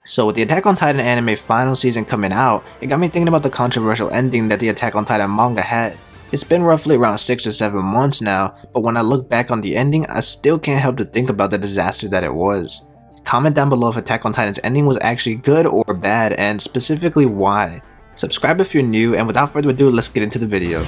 So with the Attack on Titan anime final season coming out, it got me thinking about the controversial ending that the Attack on Titan manga had. It's been roughly around 6 or 7 months now, but when I look back on the ending, I still can't help to think about the disaster that it was. Comment down below if Attack on Titan's ending was actually good or bad, and specifically why. Subscribe if you're new, and without further ado, let's get into the video.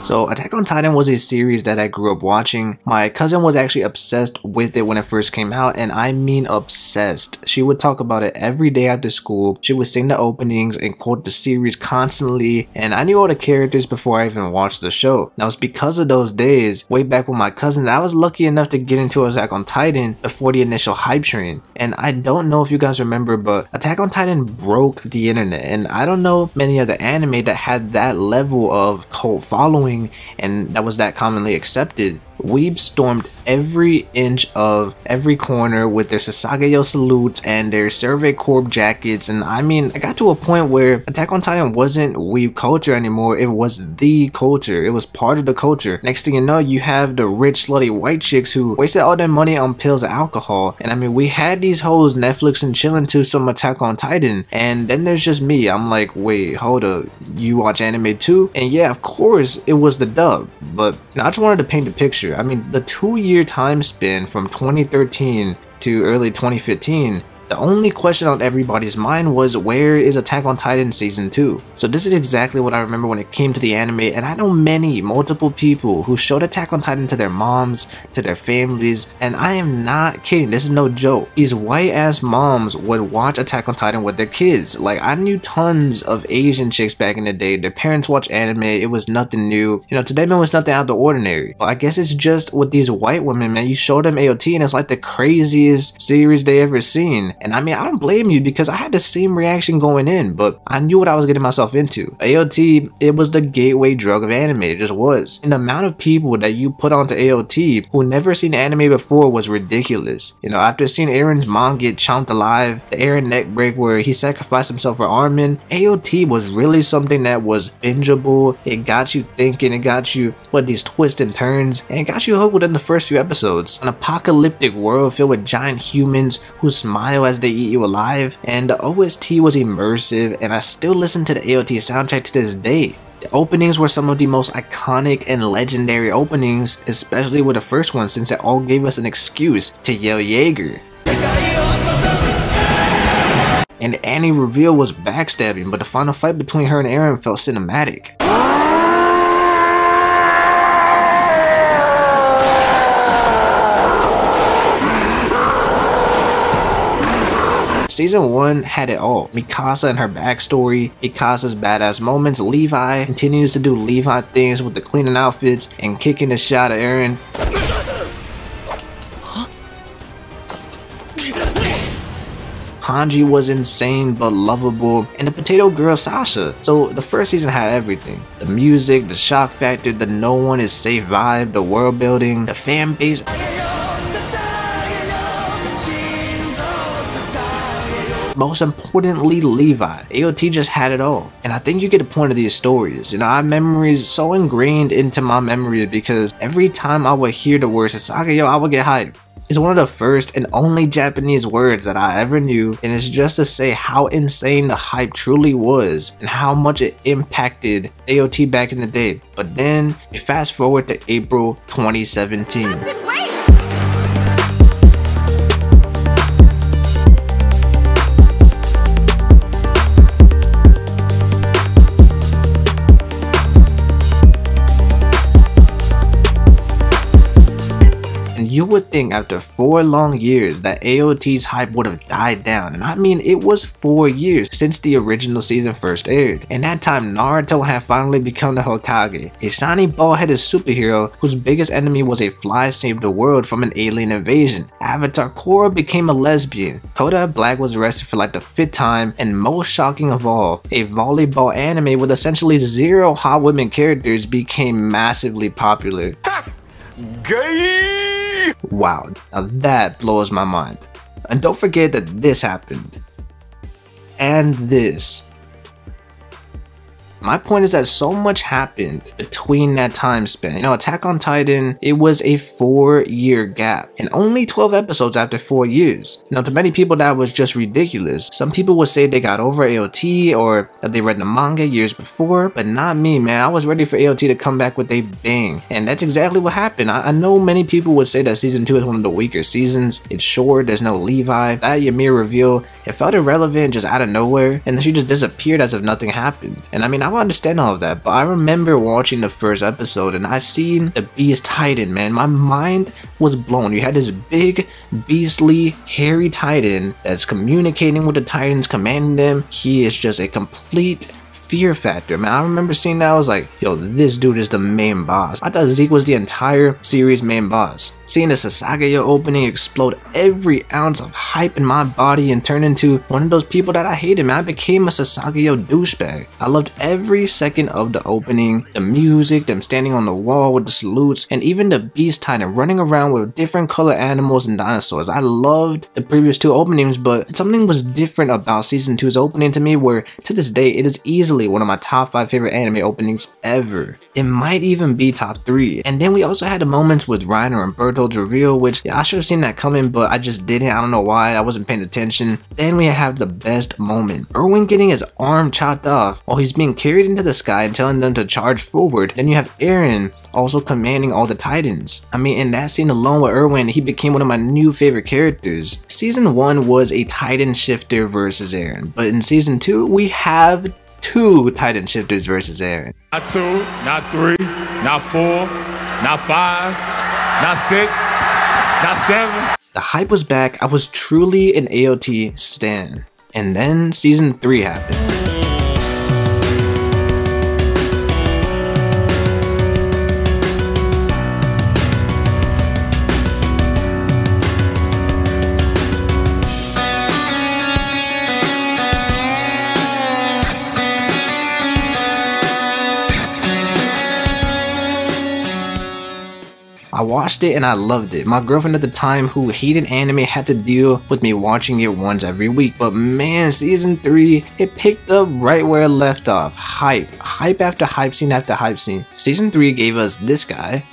So Attack on Titan was a series that I grew up watching. My cousin was actually obsessed with it when it first came out, and I mean obsessed. She would talk about it every day after school. She would sing the openings and quote the series constantly, and I knew all the characters before I even watched the show. Now it's because of those days, way back with my cousin, I was lucky enough to get into Attack on Titan before the initial hype train. And I don't know if you guys remember, but Attack on Titan broke the internet, and I don't know many other anime that had that level of cult following and that was that commonly accepted. Weebs stormed every inch of every corner with their Sasageyo salutes and their Survey Corps jackets, and I mean, I got to a point where Attack on Titan wasn't weeb culture anymore, it was the culture, it was part of the culture. Next thing you know, you have the rich slutty white chicks who wasted all their money on pills and alcohol, and I mean, we had these hoes Netflix and chilling to some Attack on Titan, and then there's just me. I'm like, wait, hold up, you watch anime too? And yeah, of course, it was the dub, but you know, I just wanted to paint the picture. I mean, the 2-year time span from 2013 to early 2015, the only question on everybody's mind was, where is Attack on Titan Season 2? So this is exactly what I remember when it came to the anime, and I know multiple people who showed Attack on Titan to their moms, to their families, and I am not kidding, this is no joke. These white ass moms would watch Attack on Titan with their kids. Like, I knew tons of Asian chicks back in the day, their parents watched anime, it was nothing new. You know, to them it was nothing out of the ordinary. But I guess it's just with these white women, man, you show them AOT and it's like the craziest series they ever seen. And I mean, I don't blame you because I had the same reaction going in, but I knew what I was getting myself into. AOT, it was the gateway drug of anime, it just was. And the amount of people that you put onto AOT who never seen anime before was ridiculous. You know, after seeing Eren's mom get chomped alive, the Eren neck break where he sacrificed himself for Armin, AOT was really something that was bingeable. It got you thinking, it got you with these twists and turns, and it got you hooked within the first few episodes. An apocalyptic world filled with giant humans who smile as they eat you alive, and the OST was immersive, and I still listen to the AOT soundtrack to this day. The openings were some of the most iconic and legendary openings, especially with the first one, since it all gave us an excuse to yell Jaeger. And the Annie reveal was backstabbing, but the final fight between her and Eren felt cinematic. Season 1 had it all. Mikasa and her backstory, Mikasa's badass moments, Levi continues to do Levi things with the cleaning outfits and kicking the shot at Eren. Hanji was insane but lovable, and the potato girl Sasha. So the first season had everything. The music, the shock factor, the no one is safe vibe, the world building, the fan base. Most importantly, Levi. AOT just had it all. And I think you get the point of these stories. You know, I have memories so ingrained into my memory because every time I would hear the word Sasageyo, I would get hyped. It's one of the first and only Japanese words that I ever knew, and it's just to say how insane the hype truly was and how much it impacted AOT back in the day. But then, you fast forward to April 2017. And you would think after 4 long years that AOT's hype would have died down, and I mean it was 4 years since the original season first aired. In that time, Naruto had finally become the Hokage, a shiny bald-headed superhero whose biggest enemy was a fly saved the world from an alien invasion. Avatar Korra became a lesbian. Koda Black was arrested for like the 5th time, and most shocking of all, a volleyball anime with essentially 0 hot women characters became massively popular. Gay! Wow, now that blows my mind. And don't forget that this happened. And this. My point is that so much happened between that time span. You know, Attack on Titan, it was a 4-year gap and only 12 episodes after 4 years. Now, to many people that was just ridiculous. Some people would say they got over AOT or that they read the manga years before, but not me, man. I was ready for AOT to come back with a bang, and that's exactly what happened. I know many people would say that season 2 is one of the weaker seasons. It's short, there's no Levi. That Ymir reveal, it felt irrelevant just out of nowhere, and then she just disappeared as if nothing happened. And I mean, I understand all of that, but I remember watching the first episode and I seen the Beast Titan, man. My mind was blown. You had this big, beastly, hairy Titan that's communicating with the Titans, commanding them. He is just a complete fear factor, man. I remember seeing that, I was like, yo, this dude is the main boss. I thought Zeke was the entire series main boss. Seeing the Sasageyo opening explode every ounce of hype in my body and turn into one of those people that I hated, man. I became a Sasageyo douchebag. I loved every second of the opening, the music, them standing on the wall with the salutes, and even the Beast Titan running around with different color animals and dinosaurs. I loved the previous 2 openings, but something was different about season 2's opening to me, where to this day it is easily one of my top 5 favorite anime openings ever. It might even be top 3. And then we also had the moments with Reiner and Berthold's reveal, which I should have seen that coming, but I just didn't. I don't know why, I wasn't paying attention. Then we have the best moment, Erwin getting his arm chopped off while he's being carried into the sky and telling them to charge forward. Then you have Eren also commanding all the Titans. I mean, in that scene alone with Erwin, he became one of my new favorite characters. Season 1 was a Titan shifter versus Eren, but in season 2 we have 2 Titan shifters versus Eren. Not 2, not 3, not 4, not 5, not 6, not 7. The hype was back. I was truly an AOT stan. And then season 3 happened. I watched it and I loved it. My girlfriend at the time, who hated anime, had to deal with me watching it once every week. But man, season 3, it picked up right where it left off. Hype after hype scene after hype scene. Season 3 gave us this guy.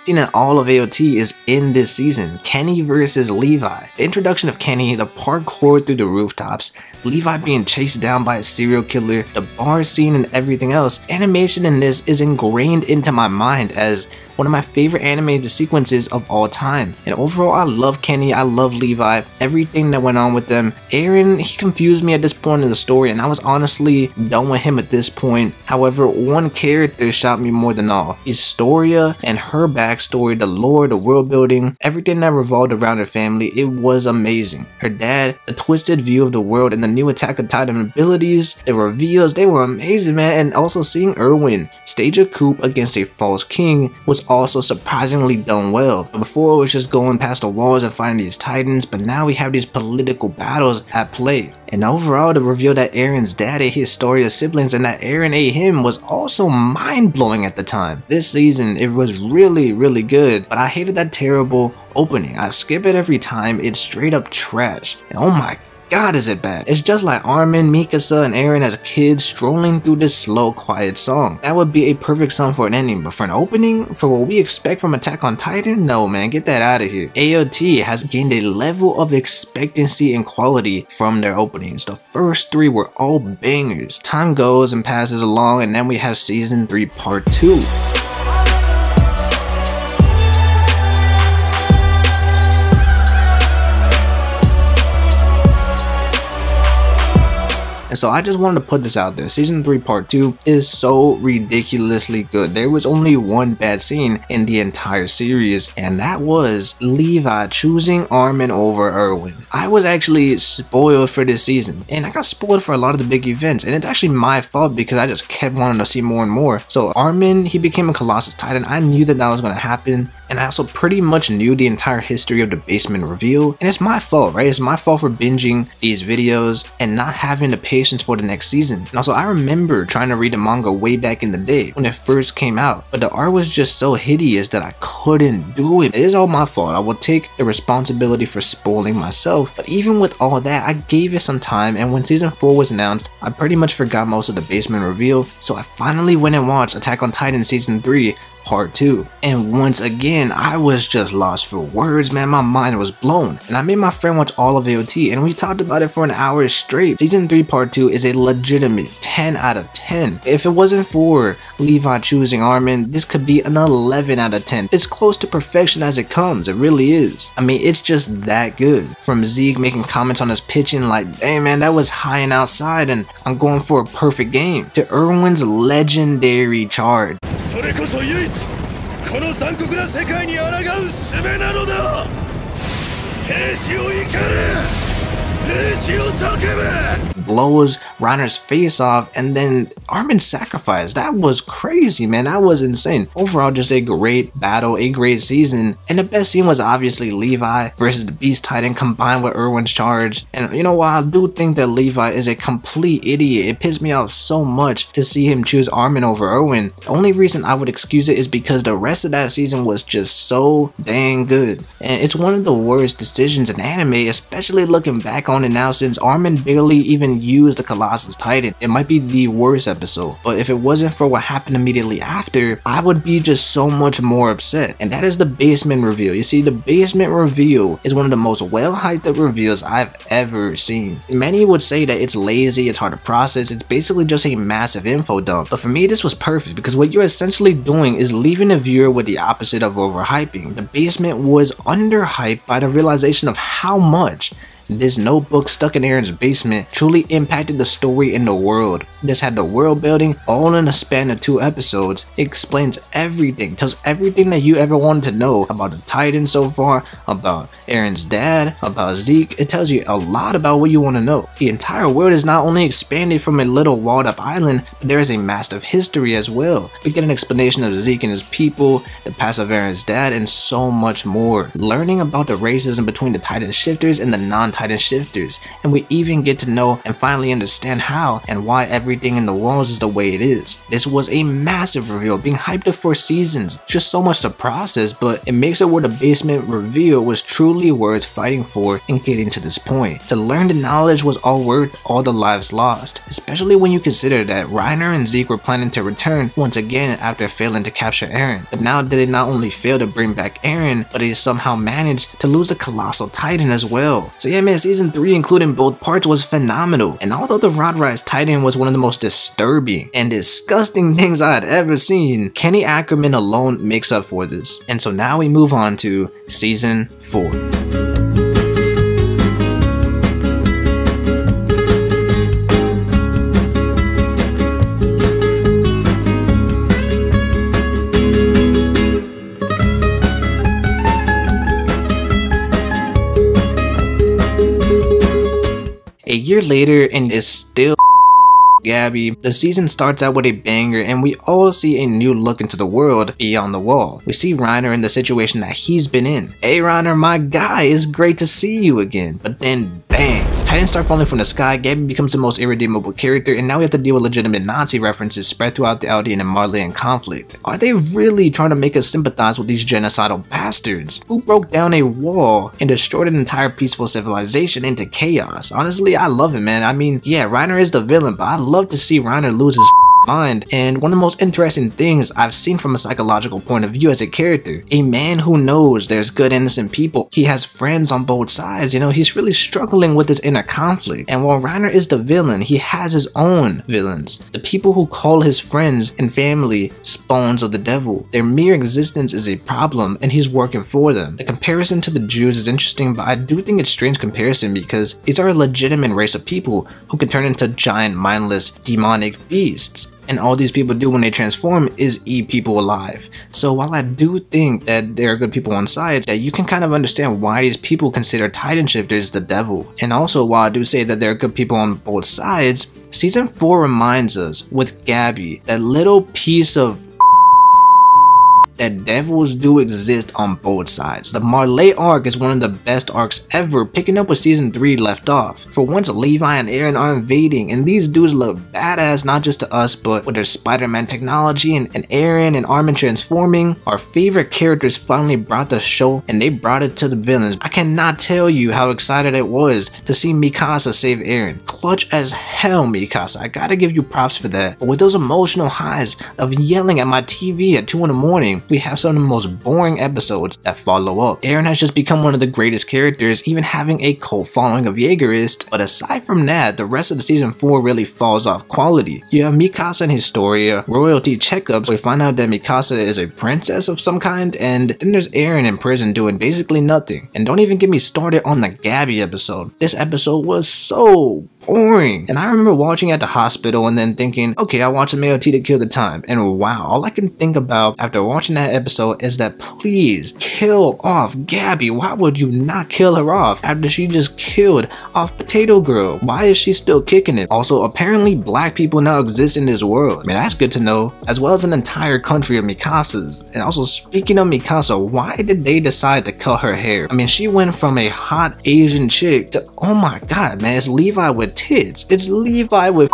Scene in all of AOT is in this season, Kenny versus Levi. The introduction of Kenny, the parkour through the rooftops, Levi being chased down by a serial killer, the bar scene, and everything else. Animation in this is ingrained into my mind as one of my favorite animated sequences of all time. And overall, I love Kenny, I love Levi, everything that went on with them. Eren, he confused me at this point in the story, and I was honestly done with him at this point. However, one character shocked me more than all. Historia and her backstory, the lore, the world building, everything that revolved around her family, it was amazing. Her dad, the twisted view of the world, and the new Attack on Titan abilities, the reveals, they were amazing, man. And also seeing Erwin stage a coup against a false king was also surprisingly done well. Before, it was just going past the walls and fighting these titans, but now we have these political battles at play. And overall, the reveal that Eren's dad ate Historia's siblings and that Eren ate him was also mind-blowing at the time. This season, it was really good, but I hated that terrible opening. I skip it every time. It's straight up trash. And oh my God, is it bad. It's just like Armin, Mikasa, and Eren as kids strolling through this slow, quiet song. That would be a perfect song for an ending, but for an opening, for what we expect from Attack on Titan, no man, get that out of here. AOT has gained a level of expectancy and quality from their openings. The first 3 were all bangers. Time goes and passes along, and then we have season 3 part 2. And so I just wanted to put this out there. Season 3 Part 2 is so ridiculously good. There was only one bad scene in the entire series, and that was Levi choosing Armin over Erwin. I was actually spoiled for this season, and I got spoiled for a lot of the big events, and it's actually my fault because I just kept wanting to see more and more. So Armin, he became a Colossus Titan. I knew that was going to happen, and I also pretty much knew the entire history of the basement reveal, and it's my fault, right? It's my fault for binging these videos and not having the patience for the next season. And also, I remember trying to read the manga way back in the day when it first came out, but the art was just so hideous that I couldn't do it. It is all my fault. I will take the responsibility for spoiling myself, but even with all that, I gave it some time, and when season 4 was announced, I pretty much forgot most of the basement reveal, so I finally went and watched Attack on Titan season 3 Part 2. And once again, I was just lost for words, man. My mind was blown. And I made my friend watch all of AOT, and we talked about it for an hour straight. Season 3 Part 2 is a legitimate 10 out of 10. If it wasn't for Levi choosing Armin, this could be an 11 out of 10. It's close to perfection as it comes. It really is. I mean, it's just that good. From Zeke making comments on his pitching like, hey man, that was high and outside and I'm going for a perfect game, to Erwin's legendary charge. それこそ唯一この残酷な世界に抗う術なのだ。兵士を怒れ、兵士を叫べ。 Blows Reiner's face off, and then Armin's sacrifice. That was crazy, man. That was insane. Overall, just a great battle, a great season. And the best scene was obviously Levi versus the Beast Titan combined with Erwin's charge. And you know, while I do think that Levi is a complete idiot, it pissed me off so much to see him choose Armin over Erwin. The only reason I would excuse it is because the rest of that season was just so dang good. And it's one of the worst decisions in anime, especially looking back on it now, since Armin barely even used the Colossus Titan. It might be the worst episode, but if it wasn't for what happened immediately after, I would be just so much more upset. And that is the basement reveal. You see, the basement reveal is one of the most well-hyped up reveals I've ever seen. Many would say that it's lazy, it's hard to process, it's basically just a massive info dump. But for me, this was perfect because what you're essentially doing is leaving the viewer with the opposite of overhyping. The basement was underhyped by the realization of how much this notebook stuck in Eren's basement truly impacted the story and the world. This had the world building all in a span of 2 episodes. It explains everything, tells everything that you ever wanted to know about the Titan so far, about Eren's dad, about Zeke. It tells you a lot about what you want to know. The entire world is not only expanded from a little walled up island, but there is a massive history as well. We get an explanation of Zeke and his people, the past of Eren's dad, and so much more. Learning about the racism between the Titan shifters and the non-Titan shifters, and we even get to know and finally understand how and why everything in the walls is the way it is. This was a massive reveal, being hyped up for seasons, just so much to process, but it makes it where the basement reveal was truly worth fighting for and getting to this point. To learn the knowledge was all worth all the lives lost, especially when you consider that Reiner and Zeke were planning to return once again after failing to capture Eren. But now they not only failed to bring back Eren, but they somehow managed to lose the Colossal Titan as well. So yeah man, season 3 including both parts was phenomenal, and although the Rodrise Titan was one of the most disturbing and disgusting things I had ever seen, Kenny Ackerman alone makes up for this. And so now we move on to season 4. A year later, and it's still Gabby. The season starts out with a banger, and we all see a new look into the world beyond the wall. We see Reiner in the situation that he's been in. Hey Reiner, my guy, it's great to see you again. But then bang, Titans start falling from the sky, Gabby becomes the most irredeemable character, and now we have to deal with legitimate Nazi references spread throughout the Eldian and Marleyan conflict. Are they really trying to make us sympathize with these genocidal bastards who broke down a wall and destroyed an entire peaceful civilization into chaos? Honestly, I love it, man. I mean, yeah, Reiner is the villain, but I love to see Reiner lose his mind, and one of the most interesting things I've seen from a psychological point of view as a character. A man who knows there's good innocent people. He has friends on both sides, you know, he's really struggling with his inner conflict. And while Reiner is the villain, he has his own villains. The people who call his friends and family spawns of the devil. Their mere existence is a problem and he's working for them. The comparison to the Jews is interesting, but I do think it's a strange comparison because these are a legitimate race of people who can turn into giant, mindless, demonic beasts. And all these people do when they transform is eat people alive. So while I do think that there are good people on sides, that you can kind of understand why these people consider Titan shifters the devil. And also while I do say that there are good people on both sides, season 4 reminds us with Gabby, that little piece of that devils do exist on both sides. The Marley arc is one of the best arcs ever, picking up where season 3 left off. For once, Levi and Eren are invading, and these dudes look badass not just to us, but with their Spider-Man technology and Eren and Armin transforming. Our favorite characters finally brought the show, and they brought it to the villains. I cannot tell you how excited it was to see Mikasa save Eren. Clutch as hell, Mikasa. I gotta give you props for that. But with those emotional highs of yelling at my TV at 2 in the morning, we have some of the most boring episodes that follow up. Eren has just become one of the greatest characters, even having a cult following of Jaegerist, but aside from that, the rest of the season 4 really falls off quality. You have Mikasa and Historia, royalty checkups, we find out that Mikasa is a princess of some kind, and then there's Eren in prison doing basically nothing. And don't even get me started on the Gabby episode. This episode was so boring. And I remember watching at the hospital and then thinking, okay, I'll watch some AOT to kill the time. And wow, all I can think about after watching that episode is that please kill off Gabby. Why would you not kill her off after she just killed off Potato Girl? Why is she still kicking it? Also, apparently black people now exist in this world. I mean, that's good to know, as well as an entire country of Mikasas. And also, speaking of Mikasa, why did they decide to cut her hair? I mean, she went from a hot Asian chick to, oh my god, man, it's Levi with tits. It's Levi with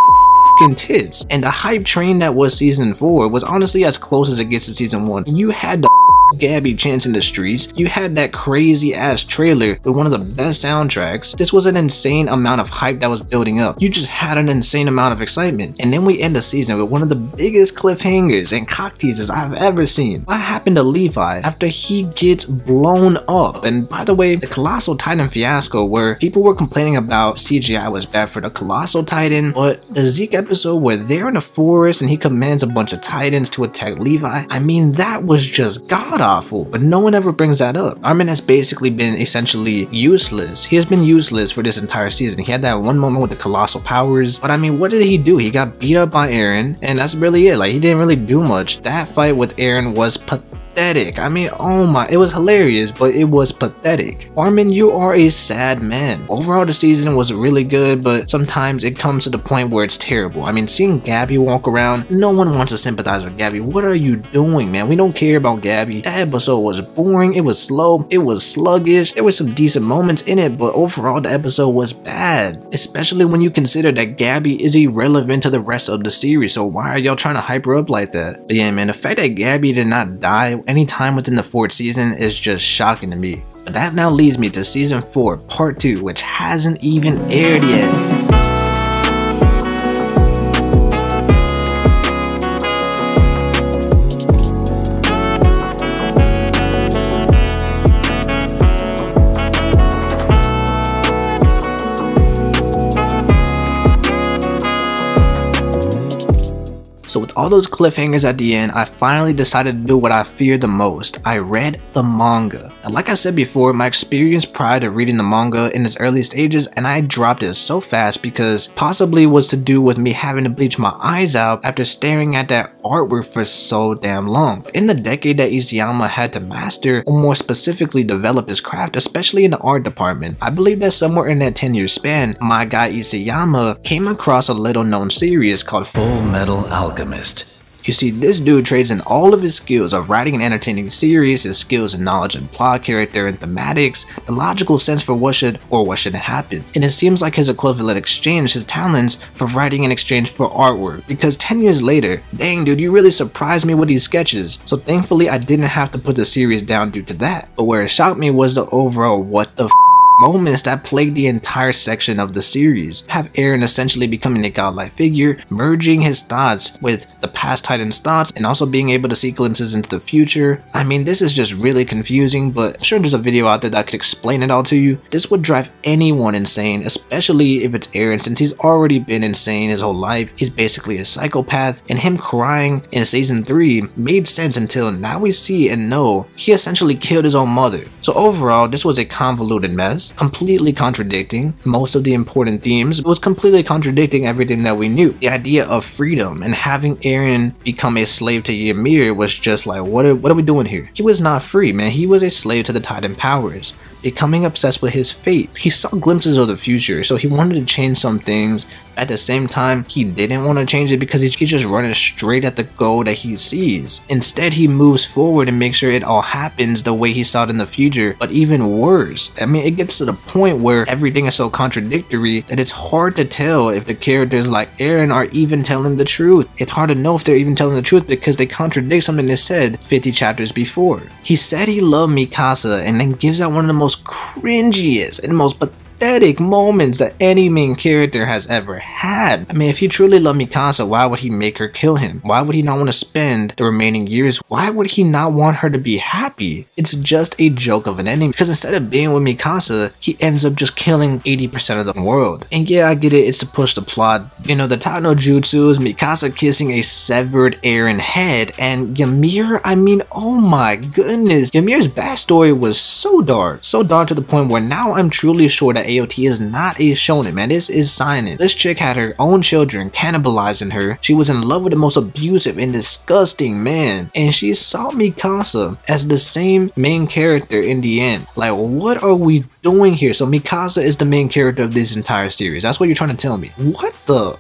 tits. And the hype train that was season 4 was honestly as close as it gets to season 1. You had the Gabby chants in the streets, you had that crazy ass trailer with one of the best soundtracks. This was an insane amount of hype that was building up. You just had an insane amount of excitement. And then we end the season with one of the biggest cliffhangers and cock teasers I've ever seen. What happened to Levi after he gets blown up? And by the way, the Colossal Titan fiasco, where people were complaining about CGI was bad for the Colossal Titan, but the Zeke episode where they're in a forest and he commands a bunch of Titans to attack Levi, I mean, that was just god awful, but no one ever brings that up. Armin has basically been essentially useless. He has been useless for this entire season. He had that one moment with the colossal powers, but I mean, what did he do? He got beat up by Eren, and that's really it. Like, he didn't really do much. That fight with Eren was pathetic. I mean, oh my, it was hilarious, but it was pathetic. Armin, you are a sad man. Overall, the season was really good, but sometimes it comes to the point where it's terrible. I mean, seeing Gabby walk around, no one wants to sympathize with Gabby. What are you doing, man? We don't care about Gabby. That episode was boring, it was slow, it was sluggish. There were some decent moments in it, but overall, the episode was bad. Especially when you consider that Gabby is irrelevant to the rest of the series, so why are y'all trying to hype her up like that? But yeah, man, the fact that Gabby did not die anytime within the 4th season is just shocking to me. But that now leads me to season 4 part 2, which hasn't even aired yet. So with all those cliffhangers at the end, I finally decided to do what I fear the most. I read the manga. And like I said before, my experience prior to reading the manga in its early stages, and I dropped it so fast because possibly was to do with me having to bleach my eyes out after staring at that artwork for so damn long. In the decade that Isayama had to master, or more specifically develop his craft, especially in the art department, I believe that somewhere in that 10-year span, my guy Isayama came across a little known series called Fullmetal Alchemist. You see, this dude trades in all of his skills of writing an entertaining series, his skills and knowledge in plot, character, and thematics, the logical sense for what should or what shouldn't happen. And it seems like his equivalent exchanged his talents for writing in exchange for artwork, because 10 years later, dang dude, you really surprised me with these sketches. So thankfully I didn't have to put the series down due to that. But where it shocked me was the overall what the f moments that plague the entire section of the series. Have Eren essentially becoming a godlike figure, merging his thoughts with the past Titan's thoughts, and also being able to see glimpses into the future. I mean, this is just really confusing, but I'm sure there's a video out there that could explain it all to you. This would drive anyone insane, especially if it's Eren, since he's already been insane his whole life. He's basically a psychopath, and him crying in season 3 made sense until now we see and know he essentially killed his own mother. So overall, this was a convoluted mess, completely contradicting most of the important themes. It was completely contradicting everything that we knew. The idea of freedom and having Eren become a slave to Ymir was just like, what are we doing here? He was not free, man. He was a slave to the Titan powers, becoming obsessed with his fate. He saw glimpses of the future, so he wanted to change some things. At the same time, he didn't want to change it because he's just running straight at the goal that he sees. Instead, he moves forward and makes sure it all happens the way he saw it in the future, but even worse. I mean, it gets to the point where everything is so contradictory that it's hard to tell if the characters like Eren are even telling the truth. It's hard to know if they're even telling the truth because they contradict something they said 50 chapters before. He said he loved Mikasa and then gives out one of the most cringiest and most pathetic moments that any main character has ever had. I mean, if he truly loved Mikasa, why would he make her kill him? Why would he not want to spend the remaining years? Why would he not want her to be happy? It's just a joke of an ending, because instead of being with Mikasa, he ends up just killing 80% of the world. And yeah, I get it, it's to push the plot. You know, the top no jutsu is Mikasa kissing a severed Eren head, and Ymir, I mean, oh my goodness, Ymir's backstory was so dark to the point where now I'm truly sure that AOT is not a shonen, man. This is seinen. This chick had her own children cannibalizing her. She was in love with the most abusive and disgusting man, and she saw Mikasa as the same main character in the end. Like, what are we doing here? So Mikasa is the main character of this entire series. That's what you're trying to tell me. What the?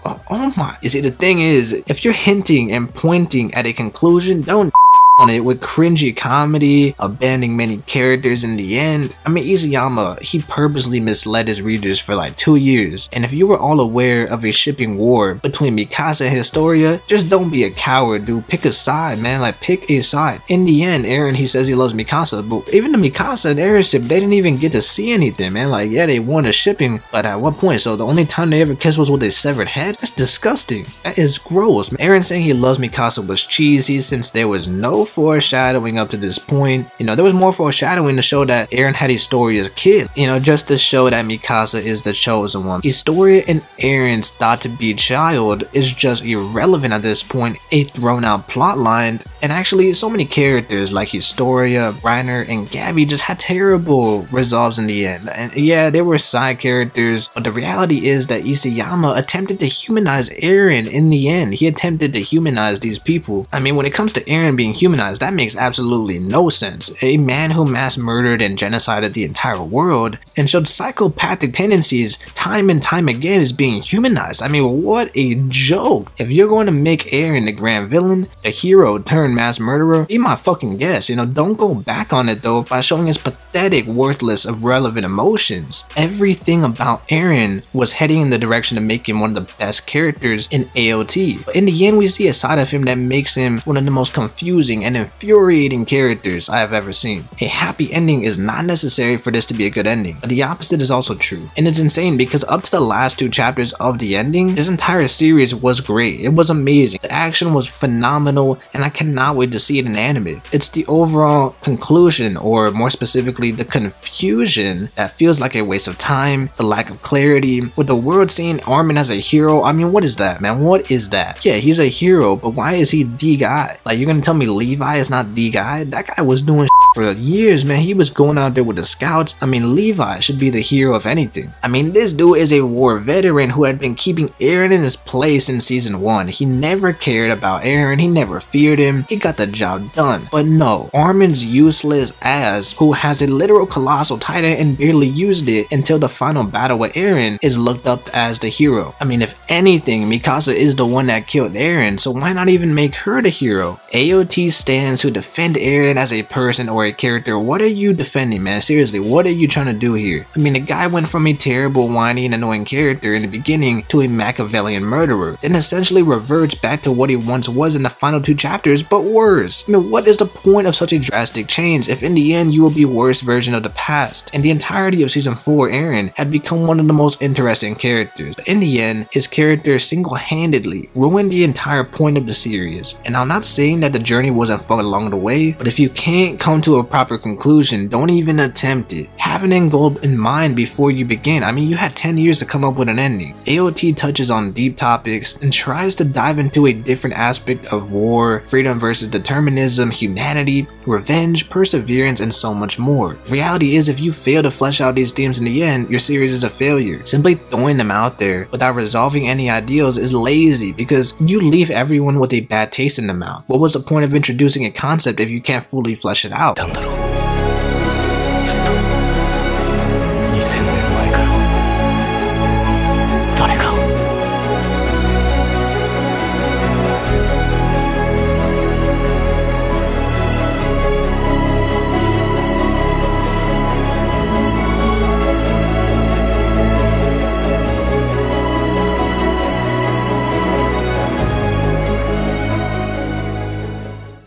Oh my. You see, the thing is, if you're hinting and pointing at a conclusion, don't on it with cringy comedy, abandoning many characters in the end. I mean, Isayama, he purposely misled his readers for like 2 years, and if you were all aware of a shipping war between Mikasa and Historia, just don't be a coward, dude. Pick a side, man. Like, pick a side. In the end, Eren, he says he loves Mikasa, but even the Mikasa and Eren ship, they didn't even get to see anything, man. Like, yeah, they won the shipping, but at what point? So the only time they ever kissed was with a severed head? That's disgusting. That is gross. Eren saying he loves Mikasa was cheesy, since there was no foreshadowing up to this point. You know, there was more foreshadowing to show that Eren had Historia's kid, you know, just to show that Mikasa is the chosen one. Historia and Eren's thought to be child is just irrelevant at this point, a thrown out plot line. And actually, so many characters like Historia, Reiner, and Gabby just had terrible resolves in the end. And yeah, they were side characters, but the reality is that Isayama attempted to humanize Eren in the end. He attempted to humanize these people. I mean, when it comes to Eren being humanized, that makes absolutely no sense. A man who mass murdered and genocided the entire world and showed psychopathic tendencies time and time again is being humanized. I mean, what a joke. If you're going to make Eren the grand villain, the hero turned mass murderer, be my fucking guest. You know, don't go back on it though by showing his pathetic, worthless, irrelevant emotions. Everything about Eren was heading in the direction of making one of the best characters in AOT. But in the end, we see a side of him that makes him one of the most confusing and infuriating characters I have ever seen. A happy ending is not necessary for this to be a good ending, but the opposite is also true. And it's insane because up to the last 2 chapters of the ending, this entire series was great. It was amazing. The action was phenomenal, and I cannot wait to see it in anime. It's the overall conclusion, or more specifically, the confusion that feels like a waste of time, the lack of clarity, with the world seeing Armin as a hero. I mean, what is that, man? What is that? Yeah, he's a hero, but why is he the guy? Like, you're gonna tell me Levi is not the guy? That guy was doing for years, man. He was going out there with the scouts. I mean, Levi should be the hero of anything. I mean, this dude is a war veteran who had been keeping Eren in his place in season 1. He never cared about Eren. He never feared him. He got the job done. But no, Armin's useless ass, who has a literal colossal titan and barely used it until the final battle with Eren, is looked up as the hero. I mean, if anything, Mikasa is the one that killed Eren, so why not even make her the hero? AOT stands who defend Eren as a person or for a character, what are you defending, man? Seriously, what are you trying to do here? I mean, the guy went from a terrible, whiny, and annoying character in the beginning to a Machiavellian murderer, then essentially reverts back to what he once was in the final 2 chapters, but worse. I mean, what is the point of such a drastic change if in the end you will be worse version of the past? And the entirety of season 4, Eren had become one of the most interesting characters. But in the end, his character single-handedly ruined the entire point of the series. And I'm not saying that the journey wasn't fun along the way, but if you can't come to a proper conclusion, don't even attempt it. Have an end goal in mind before you begin. I mean, you had 10 years to come up with an ending. AOT touches on deep topics and tries to dive into a different aspect of war, freedom versus determinism, humanity, revenge, perseverance, and so much more. The reality is, if you fail to flesh out these themes in the end, your series is a failure. Simply throwing them out there without resolving any ideals is lazy because you leave everyone with a bad taste in the mouth. What was the point of introducing a concept if you can't fully flesh it out?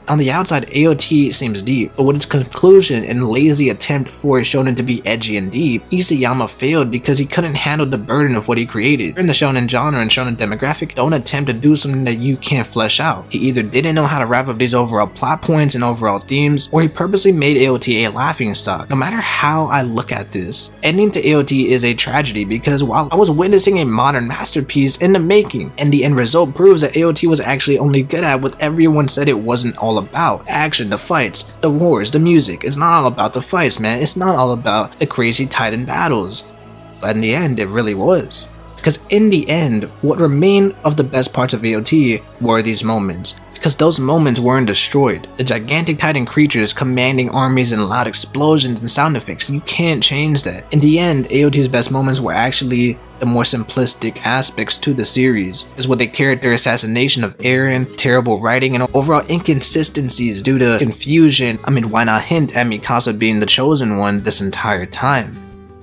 'On the outside, AOT seems deep, but with its conclusion and lazy attempt for a shonen to be edgy and deep, Isayama failed because he couldn't handle the burden of what he created. In the shonen genre and shonen demographic, don't attempt to do something that you can't flesh out. He either didn't know how to wrap up these overall plot points and overall themes, or he purposely made AOT a laughingstock. No matter how I look at this, ending to AOT is a tragedy because while I was witnessing a modern masterpiece in the making, and the end result proves that AOT was actually only good at what everyone said it wasn't all about. Action, the fights, the wars, the music. It's not all about the fights, man. It's not all about the crazy titan battles. But in the end, it really was. Because in the end, what remained of the best parts of AOT were these moments. Because those moments weren't destroyed. The gigantic titan creatures commanding armies and loud explosions and sound effects, you can't change that. In the end, AOT's best moments were actually the more simplistic aspects to the series, is with the character assassination of Eren, terrible writing, and overall inconsistencies due to confusion. I mean, why not hint at Mikasa being the chosen one this entire time?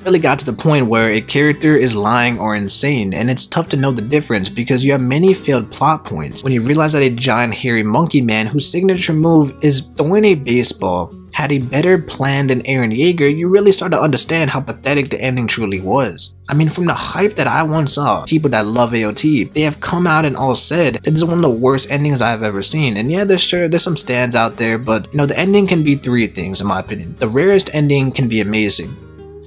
Really got to the point where a character is lying or insane, and it's tough to know the difference because you have many failed plot points. When you realize that a giant hairy monkey man whose signature move is throwing a baseball had a better plan than Eren Yeager, you really start to understand how pathetic the ending truly was. I mean, from the hype that I once saw, people that love AOT, they have come out and all said that this is one of the worst endings I've ever seen. And yeah, there's some stands out there, but you know, the ending can be 3 things in my opinion. The rarest ending can be amazing.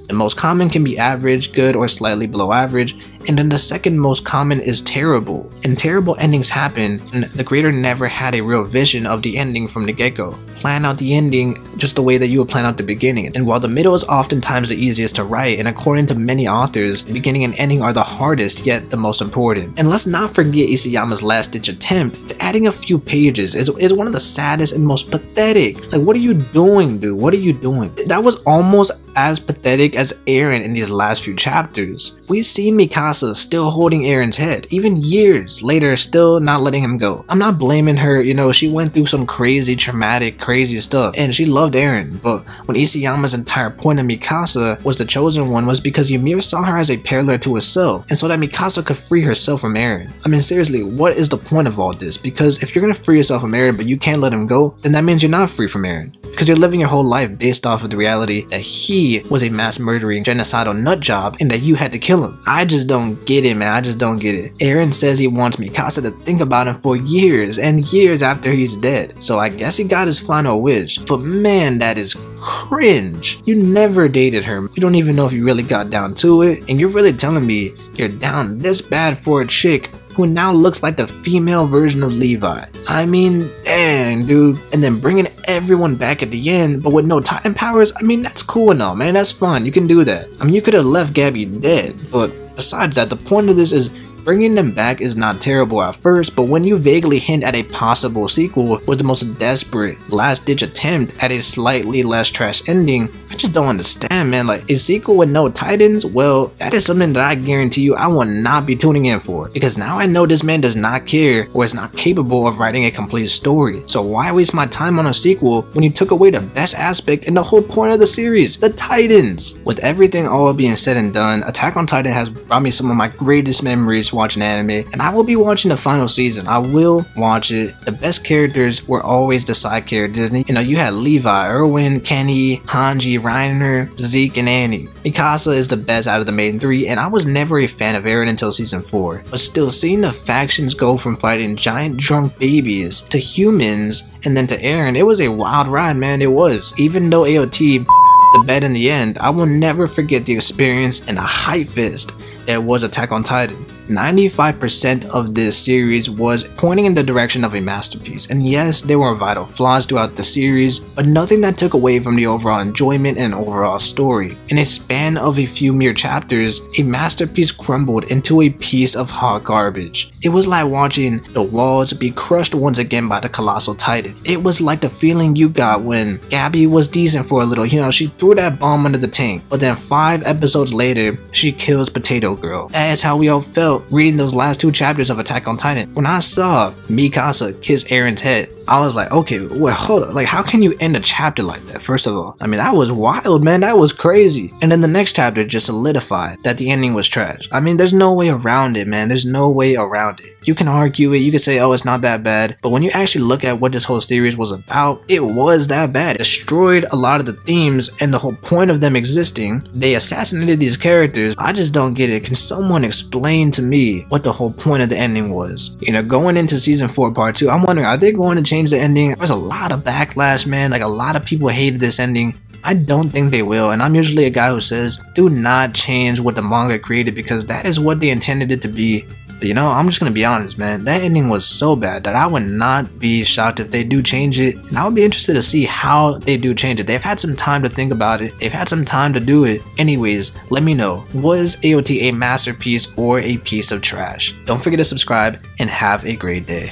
The most common can be average, good, or slightly below average, and then the second most common is terrible. And terrible endings happen when the creator never had a real vision of the ending from the get-go. Plan out the ending just the way that you would plan out the beginning. And while the middle is oftentimes the easiest to write, and according to many authors, the beginning and ending are the hardest yet the most important. And let's not forget Isayama's last-ditch attempt to adding a few pages is one of the saddest and most pathetic. Like, what are you doing, dude? What are you doing? That was almost as pathetic as Eren in these last few chapters. We've seen Mikasa still holding Eren's head, even years later still not letting him go. I'm not blaming her, you know, she went through some crazy, traumatic, crazy stuff, and she loved Eren, but when Isayama's entire point of Mikasa was the chosen one was because Ymir saw her as a parallel to herself, and so that Mikasa could free herself from Eren. I mean, seriously, what is the point of all this? Because if you're gonna free yourself from Eren but you can't let him go, then that means you're not free from Eren. Because you're living your whole life based off of the reality that he was a mass murdering genocidal nutjob and that you had to kill him. I just don't get it, man. I just don't get it. Eren says he wants Mikasa to think about him for years and years after he's dead. So I guess he got his final wish. But man, that is cringe. You never dated her. You don't even know if you really got down to it. And you're really telling me you're down this bad for a chick who now looks like the female version of Levi. I mean, dang, dude. And then bringing everyone back at the end, but with no Titan powers, I mean, that's cool and all, man. That's fun. You can do that. I mean, you could have left Gabby dead, but besides that, the point of this is Bringing them back is not terrible at first, but when you vaguely hint at a possible sequel with the most desperate last-ditch attempt at a slightly less trash ending, I just don't understand, man. Like, a sequel with no Titans? Well, that is something that I guarantee you I will not be tuning in for, because now I know this man does not care or is not capable of writing a complete story. So why waste my time on a sequel when you took away the best aspect and the whole point of the series, the Titans? With everything all being said and done, Attack on Titan has brought me some of my greatest memories watching anime, and I will be watching the final season. I will watch it. The best characters were always the side characters. You know, you had Levi, Erwin, Kenny, Hanji, Reiner, Zeke, and Annie. Mikasa is the best out of the main three, and I was never a fan of Eren until season 4. But still, seeing the factions go from fighting giant drunk babies to humans and then to Eren, it was a wild ride, man. It was. Even though AOT the bed in the end, I will never forget the experience and the hype fist that was Attack on Titan. 95% of this series was pointing in the direction of a masterpiece, and yes, there were vital flaws throughout the series, but nothing that took away from the overall enjoyment and overall story. In a span of a few mere chapters, a masterpiece crumbled into a piece of hot garbage. It was like watching the walls be crushed once again by the colossal titan. It was like the feeling you got when Gabby was decent for a little, you know, she threw that bomb under the tank, but then 5 episodes later, she kills Potato Girl. That is how we all felt reading those last 2 chapters of Attack on Titan. When I saw Mikasa kiss Eren's head, I was like, okay, well, hold on. Like, how can you end a chapter like that? First of all, I mean, that was wild, man. That was crazy. And then the next chapter just solidified that the ending was trash. I mean, there's no way around it, man. There's no way around it. You can argue it. You can say, oh, it's not that bad. But when you actually look at what this whole series was about, it was that bad. It destroyed a lot of the themes and the whole point of them existing. They assassinated these characters. I just don't get it. Can someone explain to me what the whole point of the ending was? You know, going into season 4 part 2, I'm wondering, are they going to change the ending? There's a lot of backlash, man. Like, a lot of people hated this ending. I don't think they will, and I'm usually a guy who says do not change what the manga created because that is what they intended it to be. But you know, I'm just gonna be honest, man, that ending was so bad that I would not be shocked if they do change it, and I would be interested to see how they do change it. They've had some time to think about it, they've had some time to do it. Anyways, let me know, was AOT a masterpiece or a piece of trash? Don't forget to subscribe and have a great day.